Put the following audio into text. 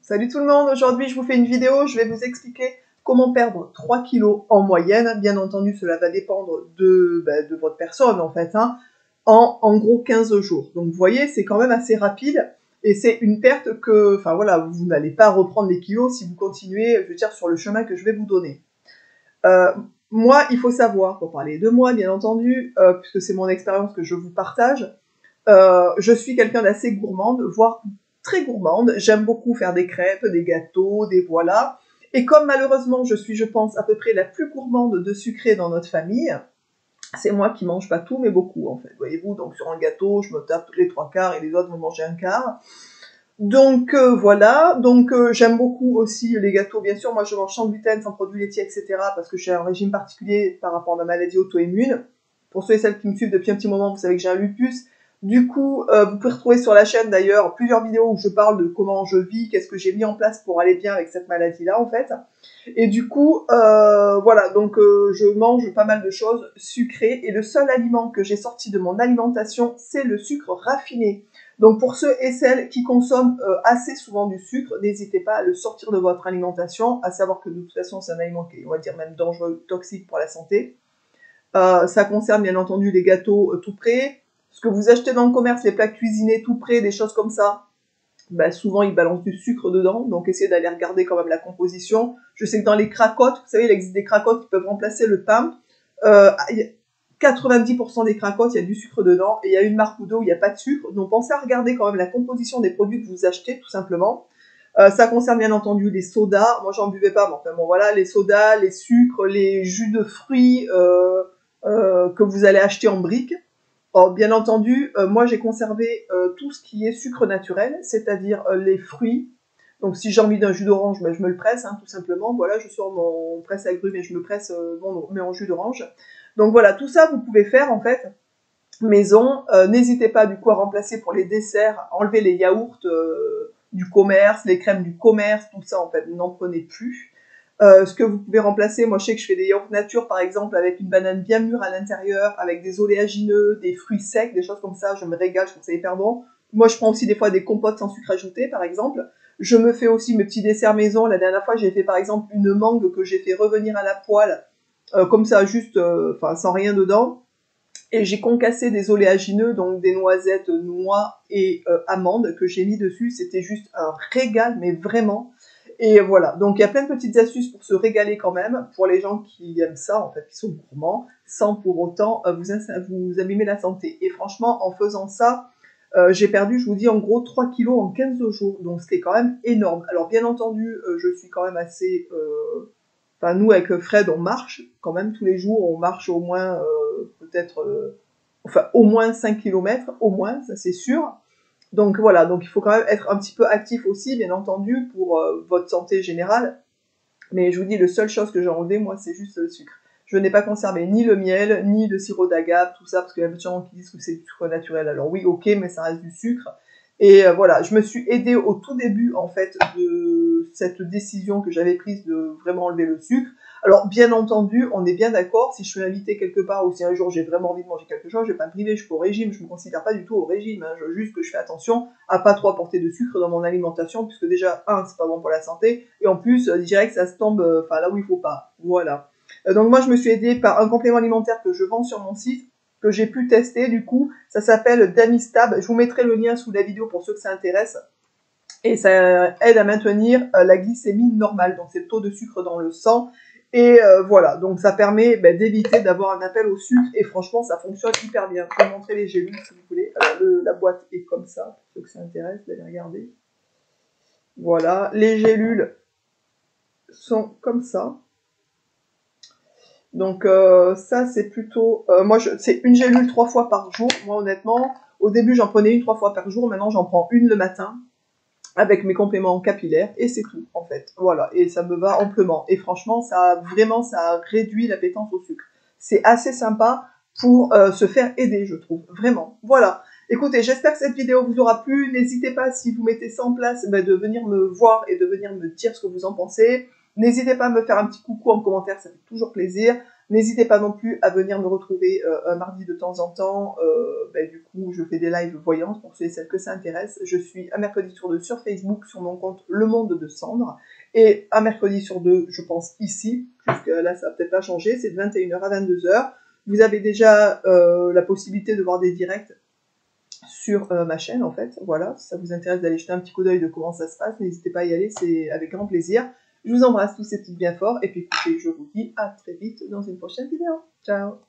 Salut tout le monde, aujourd'hui je vous fais une vidéo, je vais vous expliquer comment perdre 3 kilos en moyenne. Bien entendu, cela va dépendre de votre personne en fait, hein, en gros 15 jours. Donc vous voyez, c'est quand même assez rapide et c'est une perte que, enfin voilà, vous n'allez pas reprendre les kilos si vous continuez, je veux dire, sur le chemin que je vais vous donner. Moi, il faut savoir, pour parler de moi bien entendu, puisque c'est mon expérience que je vous partage, je suis quelqu'un d'assez gourmande, voire très gourmande. J'aime beaucoup faire des crêpes, des gâteaux, des voilà. Et comme malheureusement je suis, je pense, à peu près la plus gourmande de sucré dans notre famille, c'est moi qui mange pas tout, mais beaucoup en fait. Voyez-vous, donc sur un gâteau, je me tape les 3 quarts et les autres vont manger un quart. Donc voilà, donc j'aime beaucoup aussi les gâteaux, bien sûr. Moi je mange sans gluten, sans produits laitiers, etc. parce que j'ai un régime particulier par rapport à ma maladie auto-immune. Pour ceux et celles qui me suivent depuis un petit moment, vous savez que j'ai un lupus. Du coup, vous pouvez retrouver sur la chaîne d'ailleurs plusieurs vidéos où je parle de comment je vis, qu'est-ce que j'ai mis en place pour aller bien avec cette maladie-là en fait. Et du coup, voilà, donc je mange pas mal de choses sucrées et le seul aliment que j'ai sorti de mon alimentation, c'est le sucre raffiné. Donc pour ceux et celles qui consomment assez souvent du sucre, n'hésitez pas à le sortir de votre alimentation, à savoir que de toute façon c'est un aliment qui est, on va dire, même dangereux, toxique pour la santé. Ça concerne bien entendu les gâteaux tout prêts, ce que vous achetez dans le commerce, les plats cuisinés tout prêts, des choses comme ça. Ben, souvent ils balancent du sucre dedans, donc essayez d'aller regarder quand même la composition. Je sais que dans les cracottes, vous savez, il existe des cracottes qui peuvent remplacer le pain. 90% des cracottes, il y a du sucre dedans, et il y a une marque ou deux où il n'y a pas de sucre. Donc pensez à regarder quand même la composition des produits que vous achetez, tout simplement. Ça concerne bien entendu les sodas. Moi, j'en buvais pas, mais enfin bon, voilà, les sodas, les sucres, les jus de fruits que vous allez acheter en briques. Or, bien entendu, moi, j'ai conservé tout ce qui est sucre naturel, c'est-à-dire les fruits. Donc, si j'ai envie d'un jus d'orange, ben, je me le presse, hein, tout simplement. Voilà, je sors mon presse agrumes et je me presse mon jus d'orange. Donc voilà, tout ça, vous pouvez faire, en fait, maison. N'hésitez pas, du coup, à remplacer pour les desserts, enlever les yaourts du commerce, les crèmes du commerce, tout ça, en fait, n'en prenez plus. Ce que vous pouvez remplacer, moi je sais que je fais des yaourts nature par exemple avec une banane bien mûre à l'intérieur, avec des oléagineux, des fruits secs, des choses comme ça, je me régale, je trouve ça hyper bon. Moi je prends aussi des fois des compotes sans sucre ajouté par exemple. Je me fais aussi mes petits desserts maison. La dernière fois j'ai fait par exemple une mangue que j'ai fait revenir à la poêle, comme ça juste, sans rien dedans. Et j'ai concassé des oléagineux, donc des noisettes, noix et amandes que j'ai mis dessus. C'était juste un régal, mais vraiment. Et voilà, donc il y a plein de petites astuces pour se régaler quand même, pour les gens qui aiment ça, en fait, qui sont gourmands, sans pour autant vous abîmer la santé. Et franchement, en faisant ça, j'ai perdu, je vous dis, en gros 3 kilos en 15 jours, donc c'était quand même énorme. Alors bien entendu, je suis quand même assez... Enfin, nous, avec Fred, on marche quand même tous les jours, on marche au moins, peut-être, au moins 5 km, au moins, ça c'est sûr. Donc voilà, donc il faut quand même être un petit peu actif aussi, bien entendu, pour votre santé générale. Mais je vous dis, la seule chose que j'ai enlevé, moi, c'est juste le sucre. Je n'ai pas conservé ni le miel, ni le sirop d'agave, tout ça, parce qu'il y a des gens qui disent que c'est du sucre naturel. Alors oui, ok, mais ça reste du sucre. Et voilà, je me suis aidée au tout début, en fait, de cette décision que j'avais prise de vraiment enlever le sucre. Alors, bien entendu, on est bien d'accord, si je suis invitée quelque part ou si un jour j'ai vraiment envie de manger quelque chose, je vais pas me priver, je suis pas au régime, je me considère pas du tout au régime, hein, juste que je fais attention à pas trop apporter de sucre dans mon alimentation, puisque déjà, c'est pas bon pour la santé, et en plus, je dirais que ça se tombe là où il faut pas. Voilà. Donc moi, je me suis aidée par un complément alimentaire que je vends sur mon site, que j'ai pu tester, du coup, ça s'appelle Damistab. Je vous mettrai le lien sous la vidéo pour ceux que ça intéresse. Et ça aide à maintenir la glycémie normale, donc c'est le taux de sucre dans le sang. Et voilà, donc ça permet d'éviter d'avoir un appel au sucre, et franchement, ça fonctionne hyper bien. Je vais vous montrer les gélules, si vous voulez. Alors, la boîte est comme ça, pour ceux que ça intéresse, vous allez regarder. Voilà, les gélules sont comme ça. Donc ça, c'est plutôt... moi, c'est une gélule 3 fois par jour. Moi, honnêtement, au début, j'en prenais une 3 fois par jour. Maintenant, j'en prends une le matin avec mes compléments capillaires, et c'est tout, en fait. Voilà, et ça me va amplement. Et franchement, ça a réduit l'appétence au sucre. C'est assez sympa pour se faire aider, je trouve. Vraiment. Voilà. Écoutez, j'espère que cette vidéo vous aura plu. N'hésitez pas, si vous mettez ça en place, de venir me voir et de venir me dire ce que vous en pensez. N'hésitez pas à me faire un petit coucou en commentaire, ça fait toujours plaisir. N'hésitez pas non plus à venir me retrouver un mardi de temps en temps. Du coup, je fais des lives voyances pour ceux et celles que ça intéresse. Je suis un mercredi sur 2 sur Facebook, sur mon compte Le Monde de Cendre. Et un mercredi sur 2, je pense, ici. Jusque là, ça va peut-être pas changer. C'est de 21h à 22h. Vous avez déjà la possibilité de voir des directs sur ma chaîne, en fait. Voilà, si ça vous intéresse d'aller jeter un petit coup d'œil de comment ça se passe, n'hésitez pas à y aller, c'est avec grand plaisir. Je vous embrasse tous et toutes bien fort, et puis écoutez, je vous dis à très vite dans une prochaine vidéo. Ciao!